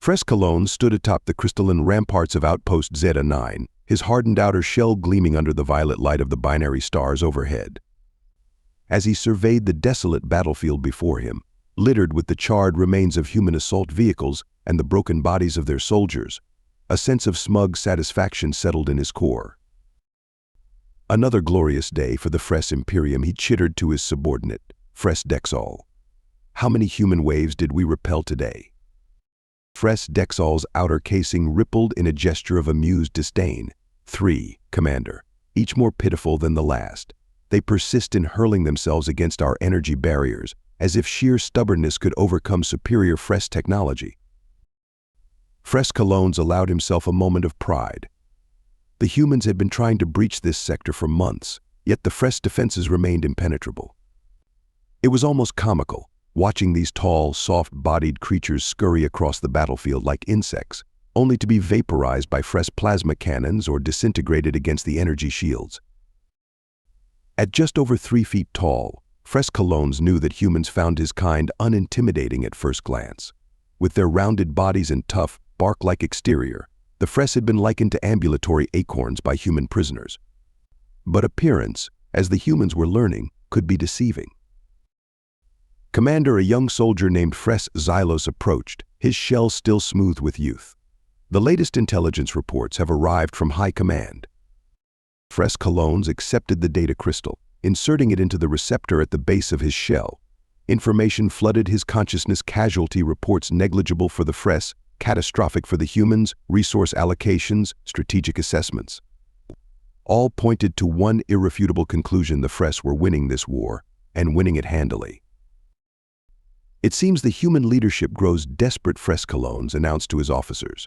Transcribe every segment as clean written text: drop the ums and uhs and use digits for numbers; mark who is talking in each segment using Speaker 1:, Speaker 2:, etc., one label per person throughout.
Speaker 1: Frescalone stood atop the crystalline ramparts of Outpost Zeta 9, his hardened outer shell gleaming under the violet light of the binary stars overhead. As he surveyed the desolate battlefield before him, littered with the charred remains of human assault vehicles and the broken bodies of their soldiers, a sense of smug satisfaction settled in his core. Another glorious day for the Fres Imperium, he chittered to his subordinate, Fres Dexal. How many human waves did we repel today? Fres Dexal's outer casing rippled in a gesture of amused disdain. 3, Commander, each more pitiful than the last. They persist in hurling themselves against our energy barriers, as if sheer stubbornness could overcome superior Fres technology. Frescalones allowed himself a moment of pride. The humans had been trying to breach this sector for months, yet the Fres defenses remained impenetrable. It was almost comical, watching these tall, soft-bodied creatures scurry across the battlefield like insects, only to be vaporized by Fres plasma cannons or disintegrated against the energy shields. At just over 3 feet tall, Frescalones knew that humans found his kind unintimidating at first glance. With their rounded bodies and tough, bark-like exterior, the Fres had been likened to ambulatory acorns by human prisoners. But appearance, as the humans were learning, could be deceiving. Commander, a young soldier named Fres Xylos approached, his shell still smooth with youth. The latest intelligence reports have arrived from High Command. Frescalones accepted the data crystal, inserting it into the receptor at the base of his shell. Information flooded his consciousness. Casualty reports negligible for the Fres, catastrophic for the humans, resource allocations, strategic assessments. All pointed to one irrefutable conclusion: the Fres were winning this war, and winning it handily. It seems the human leadership grows desperate, Frescalones announced to his officers.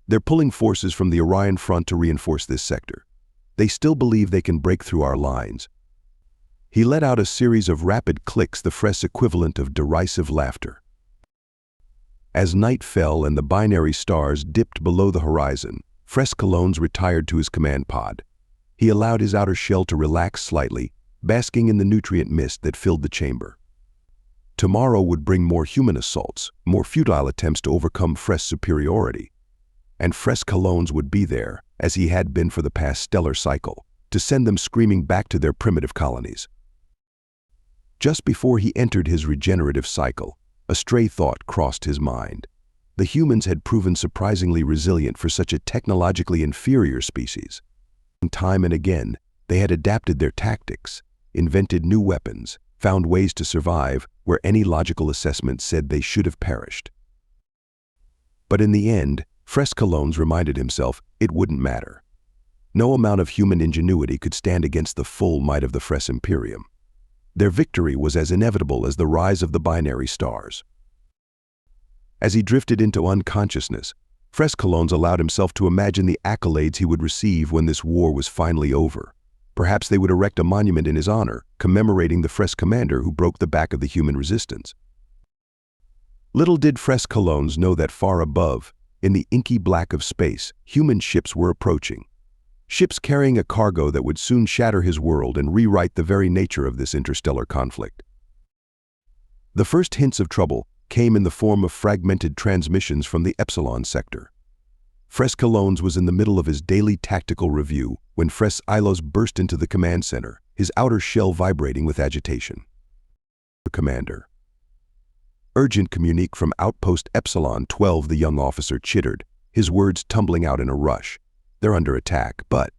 Speaker 1: They're pulling forces from the Orion front to reinforce this sector. They still believe they can break through our lines. He let out a series of rapid clicks, the Fres equivalent of derisive laughter. As night fell and the binary stars dipped below the horizon, Frescalones retired to his command pod. He allowed his outer shell to relax slightly, basking in the nutrient mist that filled the chamber. Tomorrow would bring more human assaults, more futile attempts to overcome Fres superiority. And Frescalones would be there, as he had been for the past stellar cycle, to send them screaming back to their primitive colonies. Just before he entered his regenerative cycle, a stray thought crossed his mind. The humans had proven surprisingly resilient for such a technologically inferior species. Time and again, they had adapted their tactics, invented new weapons, found ways to survive where any logical assessment said they should have perished. But in the end, Frescalones reminded himself it wouldn't matter. No amount of human ingenuity could stand against the full might of the Fres Imperium. Their victory was as inevitable as the rise of the binary stars. As he drifted into unconsciousness, Frescalones allowed himself to imagine the accolades he would receive when this war was finally over. Perhaps they would erect a monument in his honor, commemorating the Fres commander who broke the back of the human resistance. Little did Frescalones know that far above, in the inky black of space, human ships were approaching. Ships carrying a cargo that would soon shatter his world and rewrite the very nature of this interstellar conflict. The first hints of trouble came in the form of fragmented transmissions from the Epsilon sector. Frescalones was in the middle of his daily tactical review when Fres Xylos burst into the command center, his outer shell vibrating with agitation. Commander. Urgent communique from Outpost Epsilon 12, the young officer chittered, his words tumbling out in a rush. They're under attack, but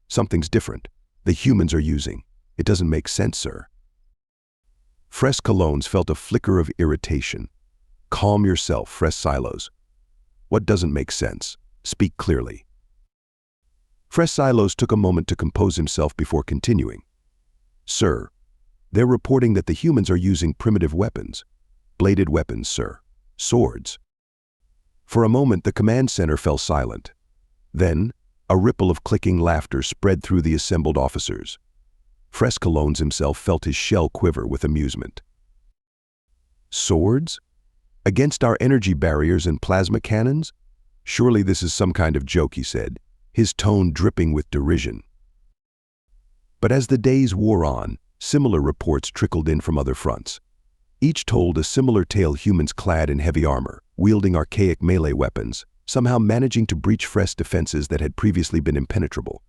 Speaker 1: something's different. The humans are using. It doesn't make sense, sir. Frescalones felt a flicker of irritation. Calm yourself, Fres Xylos. What doesn't make sense? Speak clearly. Fres Xylos took a moment to compose himself before continuing. Sir, they're reporting that the humans are using primitive weapons. Bladed weapons, sir. Swords. For a moment, the command center fell silent. Then, a ripple of clicking laughter spread through the assembled officers. Frescalones himself felt his shell quiver with amusement. Swords? Against our energy barriers and plasma cannons? Surely this is some kind of joke, he said, his tone dripping with derision. But as the days wore on, similar reports trickled in from other fronts. Each told a similar tale: humans clad in heavy armor, wielding archaic melee weapons, somehow managing to breach Fresh defenses that had previously been impenetrable.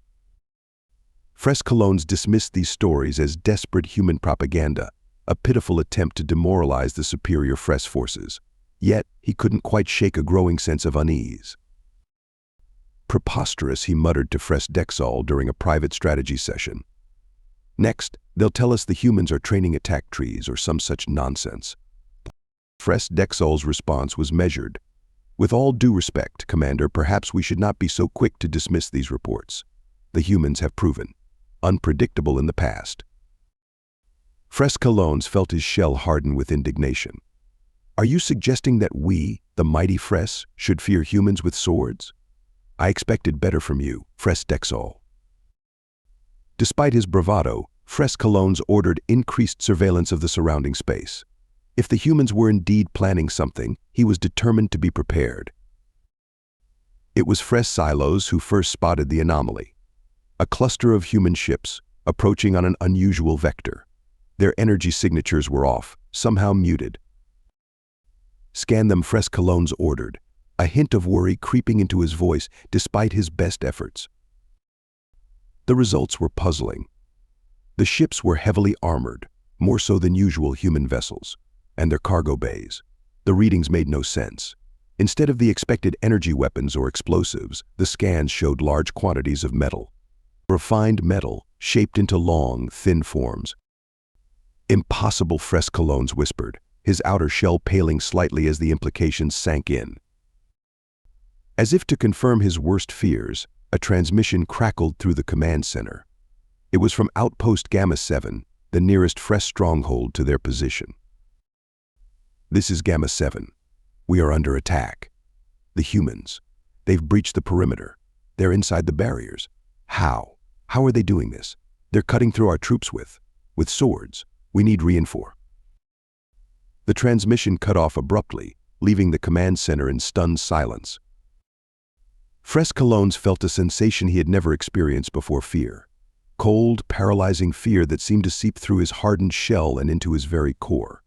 Speaker 1: Fresh Colognes dismissed these stories as desperate human propaganda, a pitiful attempt to demoralize the superior Fresh forces. Yet, he couldn't quite shake a growing sense of unease. Preposterous, he muttered to Fresh Dexol during a private strategy session. Next, they'll tell us the humans are training attack trees or some such nonsense. Fresh Dexol's response was measured. With all due respect, Commander, perhaps we should not be so quick to dismiss these reports. The humans have proven unpredictable in the past. Fresh Colognes felt his shell harden with indignation. Are you suggesting that we, the mighty Fresh, should fear humans with swords? I expected better from you, Fresh Dexol. Despite his bravado, Fresh Colognes ordered increased surveillance of the surrounding space. If the humans were indeed planning something, he was determined to be prepared. It was Fresh Silos who first spotted the anomaly. A cluster of human ships, approaching on an unusual vector. Their energy signatures were off, somehow muted. Scan them, Fresh Colognes ordered, a hint of worry creeping into his voice despite his best efforts. The results were puzzling. The ships were heavily armored, more so than usual human vessels, and their cargo bays. The readings made no sense. Instead of the expected energy weapons or explosives, the scans showed large quantities of metal. Refined metal, shaped into long, thin forms. Impossible, Fresh Colognes whispered, his outer shell paling slightly as the implications sank in. As if to confirm his worst fears, a transmission crackled through the command center. It was from Outpost Gamma 7, the nearest Fresh stronghold to their position. This is Gamma 7. We are under attack. The humans. They've breached the perimeter. They're inside the barriers. How? How are they doing this? They're cutting through our troops with swords. We need reinforcements. The transmission cut off abruptly, leaving the command center in stunned silence. Fresh Colognes felt a sensation he had never experienced before: fear. Cold, paralyzing fear that seemed to seep through his hardened shell and into his very core.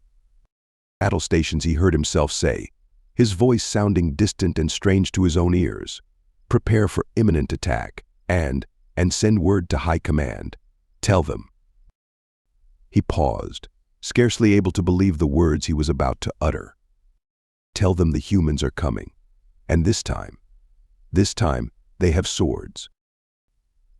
Speaker 1: Battle stations, he heard himself say, his voice sounding distant and strange to his own ears. Prepare for imminent attack, and send word to High Command. Tell them. He paused, scarcely able to believe the words he was about to utter. Tell them the humans are coming. And this time, they have swords.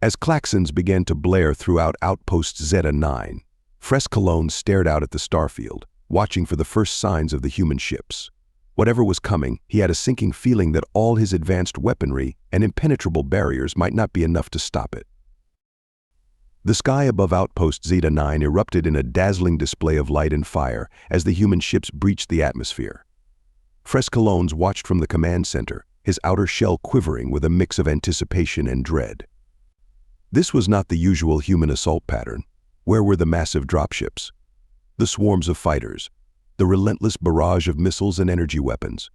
Speaker 1: As klaxons began to blare throughout Outpost Zeta 9, Fresh Colognes stared out at the starfield, watching for the first signs of the human ships. Whatever was coming, he had a sinking feeling that all his advanced weaponry and impenetrable barriers might not be enough to stop it. The sky above Outpost Zeta 9 erupted in a dazzling display of light and fire as the human ships breached the atmosphere. Fresh Colognes watched from the command center, his outer shell quivering with a mix of anticipation and dread. This was not the usual human assault pattern. Where were the massive dropships? The swarms of fighters? The relentless barrage of missiles and energy weapons?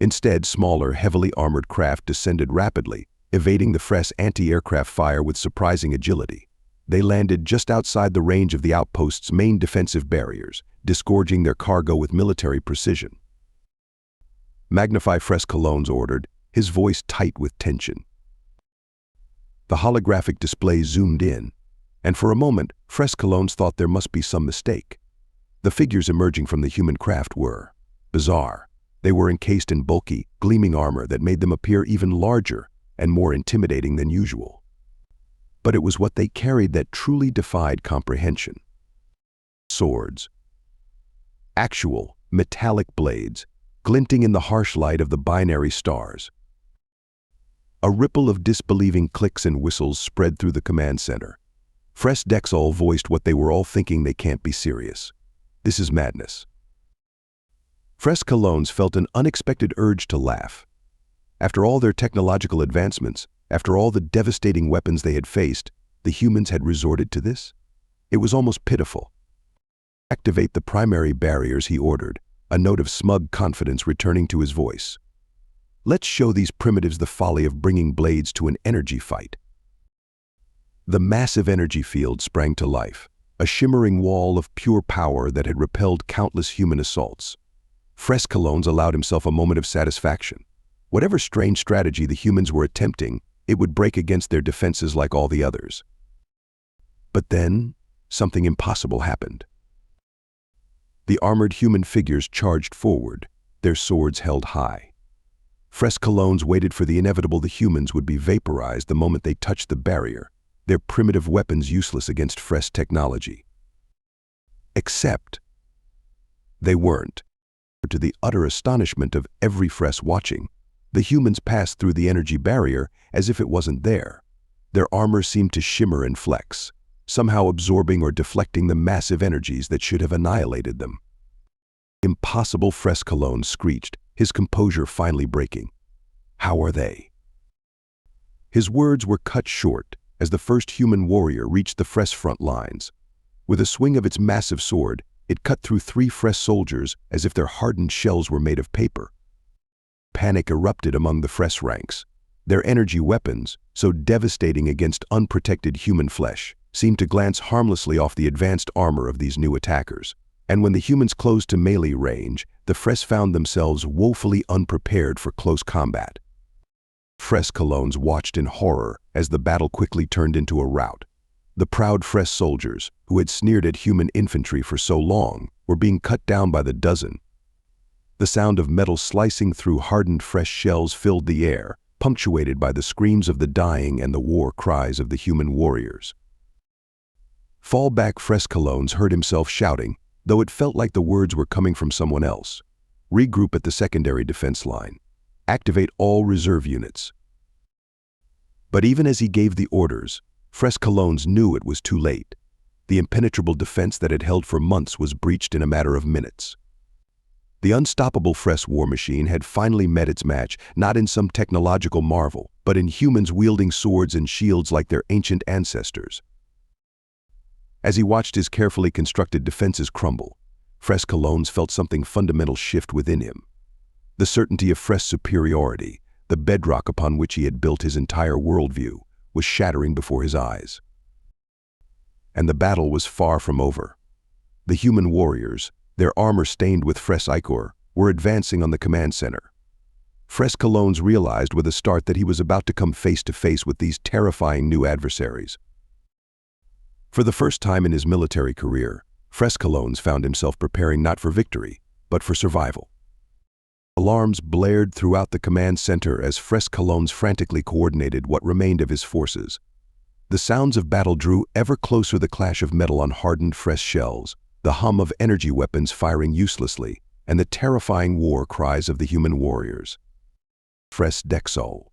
Speaker 1: Instead, smaller, heavily armored craft descended rapidly, evading the Fresh anti-aircraft fire with surprising agility. They landed just outside the range of the outpost's main defensive barriers, disgorging their cargo with military precision. Magnify, Fresh Colognes ordered, his voice tight with tension. The holographic display zoomed in, and for a moment, Fresh Colognes thought there must be some mistake. The figures emerging from the human craft were bizarre. They were encased in bulky, gleaming armor that made them appear even larger and more intimidating than usual. But it was what they carried that truly defied comprehension. Swords. Actual, metallic blades, glinting in the harsh light of the binary stars. A ripple of disbelieving clicks and whistles spread through the command center. Fresh Dexol voiced what they were all thinking: they can't be serious. This is madness. Fresh Colognes felt an unexpected urge to laugh. After all their technological advancements, after all the devastating weapons they had faced, the humans had resorted to this? It was almost pitiful. Activate the primary barriers, he ordered, a note of smug confidence returning to his voice. Let's show these primitives the folly of bringing blades to an energy fight. The massive energy field sprang to life. a shimmering wall of pure power that had repelled countless human assaults. Frescalones allowed himself a moment of satisfaction. Whatever strange strategy the humans were attempting, it would break against their defenses like all the others. But then, something impossible happened. The armored human figures charged forward, their swords held high. Frescalones waited for the inevitable. The humans would be vaporized the moment they touched the barrier, their primitive weapons useless against Fres technology. Except they weren't. To the utter astonishment of every Fres watching, the humans passed through the energy barrier as if it wasn't there. Their armor seemed to shimmer and flex, somehow absorbing or deflecting the massive energies that should have annihilated them. Impossible, Frescalones screeched, his composure finally breaking. How are they? His words were cut short as the first human warrior reached the Fres front lines. With a swing of its massive sword, it cut through 3 Fres soldiers as if their hardened shells were made of paper. Panic erupted among the Fres ranks. Their energy weapons, so devastating against unprotected human flesh, seemed to glance harmlessly off the advanced armor of these new attackers. And when the humans closed to melee range, the Fres found themselves woefully unprepared for close combat. Frescalones watched in horror as the battle quickly turned into a rout. The proud Fres soldiers, who had sneered at human infantry for so long, were being cut down by the dozen. The sound of metal slicing through hardened Fres shells filled the air, punctuated by the screams of the dying and the war cries of the human warriors. Fall back, Frescalones heard himself shouting, though it felt like the words were coming from someone else. Regroup at the secondary defense line. Activate all reserve units. But even as he gave the orders, Frescalones knew it was too late. The impenetrable defense that had held for months was breached in a matter of minutes. The unstoppable Fres war machine had finally met its match, not in some technological marvel, but in humans wielding swords and shields like their ancient ancestors. As he watched his carefully constructed defenses crumble, Frescalones felt something fundamental shift within him. The certainty of Fres superiority, the bedrock upon which he had built his entire worldview, was shattering before his eyes. And the battle was far from over. The human warriors, their armor stained with Fres ichor, were advancing on the command center. Frescalones realized with a start that he was about to come face to face with these terrifying new adversaries. For the first time in his military career, Frescalones found himself preparing not for victory, but for survival. Alarms blared throughout the command center as Frescalones frantically coordinated what remained of his forces. The sounds of battle drew ever closer, the clash of metal on hardened Fres shells, the hum of energy weapons firing uselessly, and the terrifying war cries of the human warriors. Fres Dexol.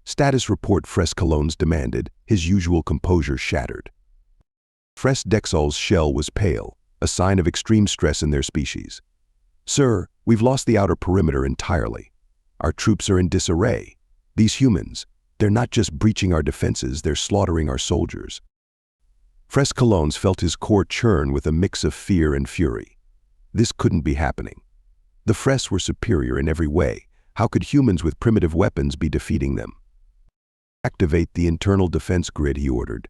Speaker 1: Status report, Frescalones demanded, his usual composure shattered. Fres Dexol's shell was pale, a sign of extreme stress in their species. Sir, we've lost the outer perimeter entirely. Our troops are in disarray. These humans, they're not just breaching our defenses, they're slaughtering our soldiers. Frescalones felt his core churn with a mix of fear and fury. This couldn't be happening. The Fres were superior in every way. How could humans with primitive weapons be defeating them? Activate the internal defense grid, he ordered.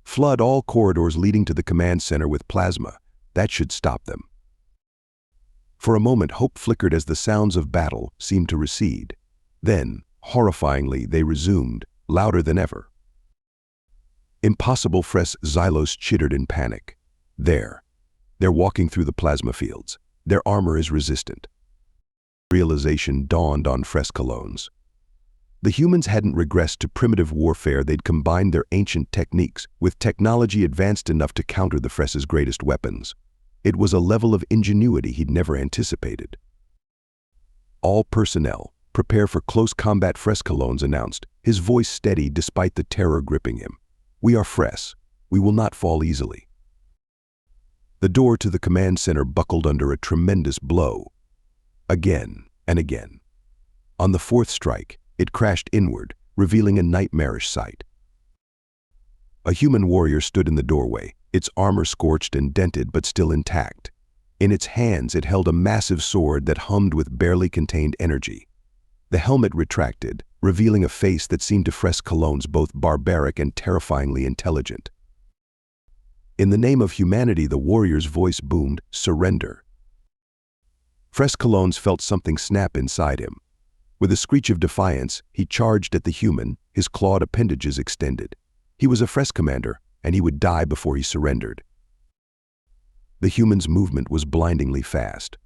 Speaker 1: Flood all corridors leading to the command center with plasma. That should stop them. For a moment, hope flickered as the sounds of battle seemed to recede. Then, horrifyingly, they resumed, louder than ever. Impossible, Fres Xylos chittered in panic. They're walking through the plasma fields. Their armor is resistant. Realization dawned on Frescalones. The humans hadn't regressed to primitive warfare, they'd combined their ancient techniques with technology advanced enough to counter the Fres's greatest weapons. It was a level of ingenuity he'd never anticipated. All personnel, prepare for close combat, Frescalones announced, his voice steady despite the terror gripping him. We are Fres. We will not fall easily. The door to the command center buckled under a tremendous blow. Again and again. On the 4th strike, it crashed inward, revealing a nightmarish sight. A human warrior stood in the doorway, its armor scorched and dented but still intact. In its hands it held a massive sword that hummed with barely contained energy. The helmet retracted, revealing a face that seemed to Frescalones both barbaric and terrifyingly intelligent. In the name of humanity, the warrior's voice boomed, "Surrender." Frescollones felt something snap inside him. With a screech of defiance, he charged at the human, his clawed appendages extended. He was a Fres commander, and he would die before he surrendered. The human's movement was blindingly fast.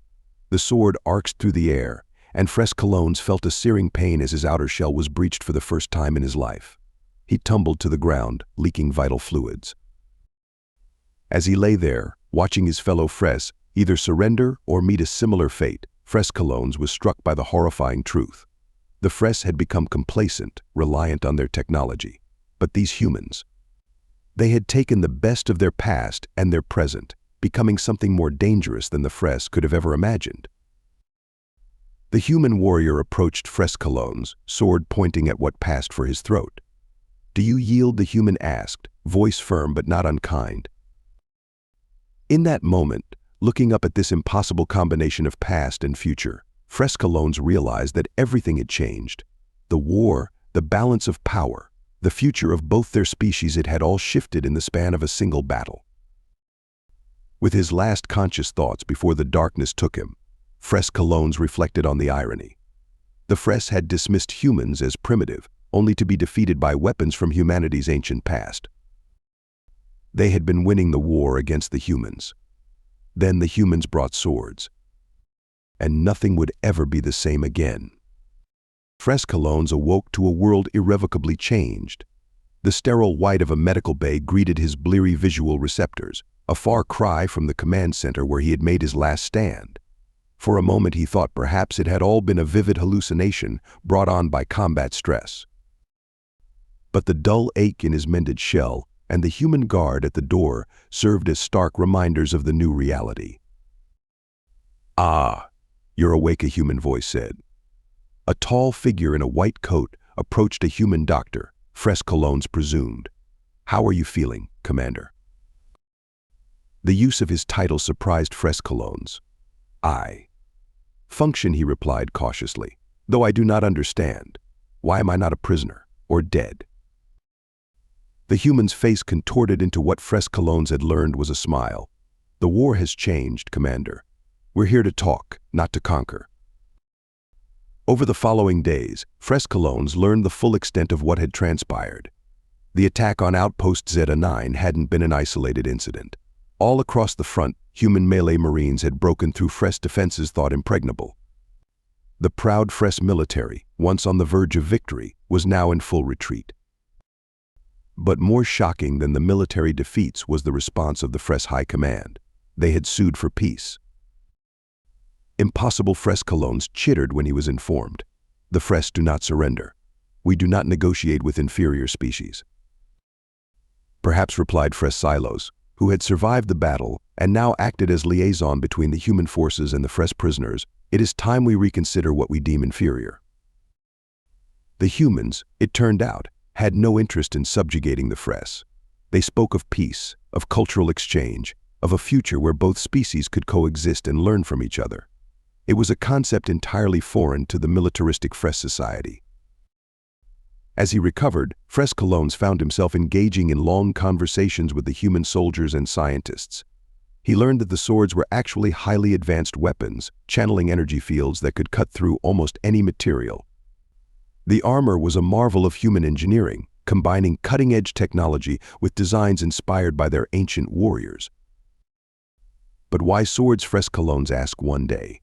Speaker 1: The sword arced through the air, and Frescollones felt a searing pain as his outer shell was breached for the first time in his life. He tumbled to the ground, leaking vital fluids. As he lay there, watching his fellow Fres either surrender or meet a similar fate, Frescollones was struck by the horrifying truth. The Fres had become complacent, reliant on their technology. But these humans, they had taken the best of their past and their present, becoming something more dangerous than the Fres could have ever imagined. The human warrior approached Frescollones, sword pointing at what passed for his throat. "Do you yield?" the human asked, voice firm but not unkind. In that moment, looking up at this impossible combination of past and future, Frescollones realized that everything had changed. The war, the balance of power, the future of both their species, it had all shifted in the span of a single battle. With his last conscious thoughts before the darkness took him, Frescollones reflected on the irony. The Fres had dismissed humans as primitive, only to be defeated by weapons from humanity's ancient past. They had been winning the war against the humans. Then the humans brought swords. And nothing would ever be the same again. Frescollones awoke to a world irrevocably changed. The sterile white of a medical bay greeted his bleary visual receptors, a far cry from the command center where he had made his last stand. For a moment he thought perhaps it had all been a vivid hallucination brought on by combat stress. But the dull ache in his mended shell and the human guard at the door served as stark reminders of the new reality. "Ah, you're awake," a human voice said. A tall figure in a white coat approached a human doctor, Frescollones presumed. "How are you feeling, Commander?" The use of his title surprised Frescollones. "I function," he replied cautiously, "though I do not understand. Why am I not a prisoner, or dead?" The human's face contorted into what Frescollones had learned was a smile. "The war has changed, Commander. We're here to talk, not to conquer." Over the following days, Frescollones learned the full extent of what had transpired. The attack on Outpost Zeta 9 hadn't been an isolated incident. All across the front, human melee Marines had broken through Fres defenses thought impregnable. The proud Fres military, once on the verge of victory, was now in full retreat. But more shocking than the military defeats was the response of the Fres High Command. They had sued for peace. Impossible, Frescollones chittered when he was informed. "The Fres do not surrender. We do not negotiate with inferior species." "Perhaps," replied Fres Silos, who had survived the battle and now acted as liaison between the human forces and the Fres prisoners, "it is time we reconsider what we deem inferior." The humans, it turned out, had no interest in subjugating the Fres. They spoke of peace, of cultural exchange, of a future where both species could coexist and learn from each other. It was a concept entirely foreign to the militaristic Fres society. As he recovered, Frescollones found himself engaging in long conversations with the human soldiers and scientists. He learned that the swords were actually highly advanced weapons, channeling energy fields that could cut through almost any material. The armor was a marvel of human engineering, combining cutting-edge technology with designs inspired by their ancient warriors. But why swords, Frescollones asked one day.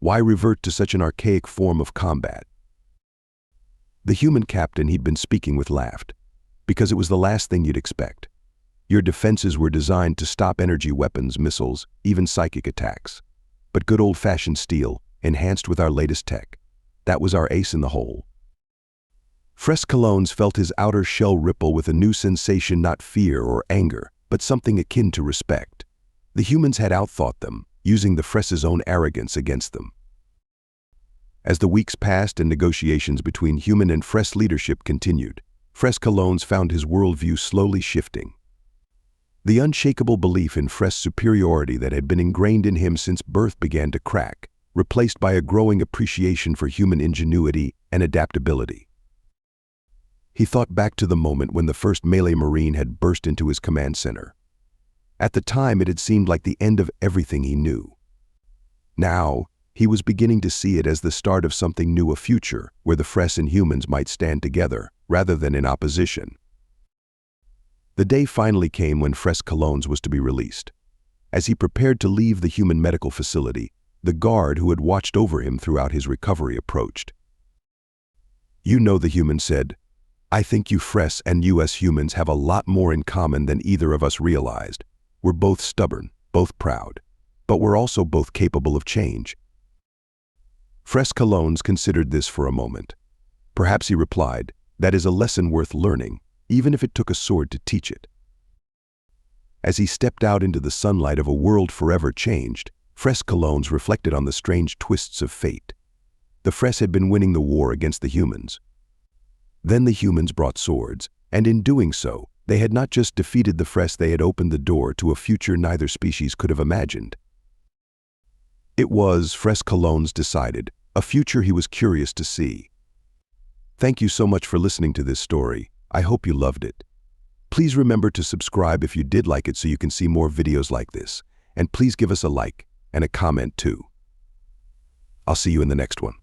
Speaker 1: Why revert to such an archaic form of combat? The human captain he'd been speaking with laughed. Because it was the last thing you'd expect. Your defenses were designed to stop energy weapons, missiles, even psychic attacks. But good old-fashioned steel, enhanced with our latest tech, that was our ace in the hole. Frescollones felt his outer shell ripple with a new sensation, not fear or anger, but something akin to respect. The humans had outthought them, using the Fres's own arrogance against them. As the weeks passed and negotiations between human and Fres leadership continued, Frescollones found his worldview slowly shifting. The unshakable belief in Fres superiority that had been ingrained in him since birth began to crack, replaced by a growing appreciation for human ingenuity and adaptability. He thought back to the moment when the first melee Marine had burst into his command center. At the time, it had seemed like the end of everything he knew. Now, he was beginning to see it as the start of something new, a future where the Fresh and humans might stand together rather than in opposition. The day finally came when Fresh Colognes was to be released. As he prepared to leave the human medical facility, the guard who had watched over him throughout his recovery approached. "You know," the human said, "I think you Fresh and us humans have a lot more in common than either of us realized. We're both stubborn, both proud, but we're also both capable of change." Fresh Colognes considered this for a moment. Perhaps, he replied, that is a lesson worth learning, even if it took a sword to teach it. As he stepped out into the sunlight of a world forever changed, Fresh Colognes reflected on the strange twists of fate. The Fresh had been winning the war against the humans. Then the humans brought swords, and in doing so, they had not just defeated the Fresh, they had opened the door to a future neither species could have imagined. It was, Fresh Colognes decided, a future he was curious to see. Thank you so much for listening to this story. I hope you loved it. Please remember to subscribe if you did like it so you can see more videos like this. And please give us a like and a comment too. I'll see you in the next one.